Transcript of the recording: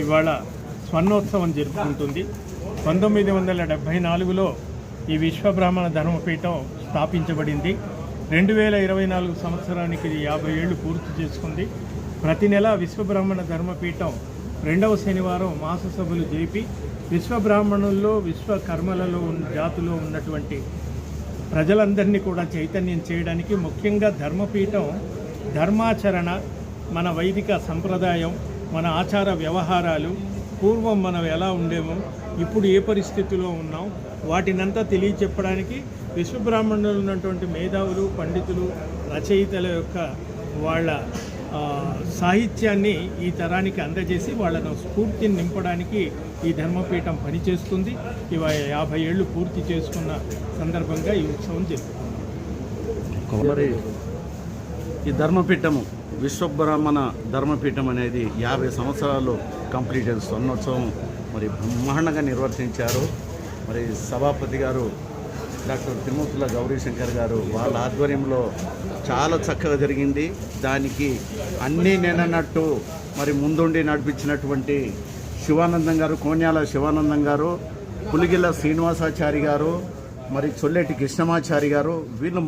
ఇవాళ స్వర్ణోత్సవం జరుపుకుంటుంది. 1974లో ఈ విశ్వబ్రాహ్మణ ధర్మపీఠం స్థాపించబడింది. 2024 సంవత్సరానికి ఇది 50 ఏళ్ళు పూర్తి చేసుకుంది. ప్రతి నెల విశ్వబ్రాహ్మణ ధర్మపీఠం 2వ శనివారం మాస సభలు జరిపి విశ్వబ్రాహ్మణుల్లో విశ్వకర్మలలో జాతిలో ఉన్నటువంటి ప్రజలందరినీ కూడా చైతన్యం చేయడానికి, ముఖ్యంగా ధర్మపీఠం ధర్మాచరణ, మన వైదిక సంప్రదాయం, మన ఆచార వ్యవహారాలు, పూర్వం మనం ఎలా ఉండేమో, ఇప్పుడు ఏ పరిస్థితిలో ఉన్నాం, వాటినంతా తెలియచెప్పడానికి విశ్వబ్రాహ్మణులు ఉన్నటువంటి మేధావులు, పండితులు, రచయితల యొక్క వాళ్ళ సాహిత్యాన్ని ఈ తరానికి అందజేసి వాళ్ళను స్ఫూర్తిని నింపడానికి ఈ ధర్మపీఠం పనిచేస్తుంది. ఇవాళ 50 ఏళ్ళు పూర్తి చేసుకున్న సందర్భంగా ఈ ఉత్సవం జరుగుతుంది. మరి ఈ ధర్మపీఠము విశ్వబ్రాహ్మణ ధర్మపీఠం అనేది 50 సంవత్సరాలు కంప్లీట్ అయిన స్వర్ణోత్సవం మరి బ్రహ్మాండంగా నిర్వర్తించారు. మరి సభాపతి గారు డాక్టర్ తిరుమతుల గౌరీశంకర్ గారు వాళ్ళ ఆధ్వర్యంలో చాలా చక్కగా జరిగింది. దానికి అన్నీ నేనన్నట్టు మరి ముందుండి నడిపించినటువంటి శివానందం గారు, కోన్యాల శివానందం గారు, పులిగిల్ల శ్రీనివాసాచారి గారు, మరి చొల్లెటి కృష్ణమాచారి గారు, వీళ్ళు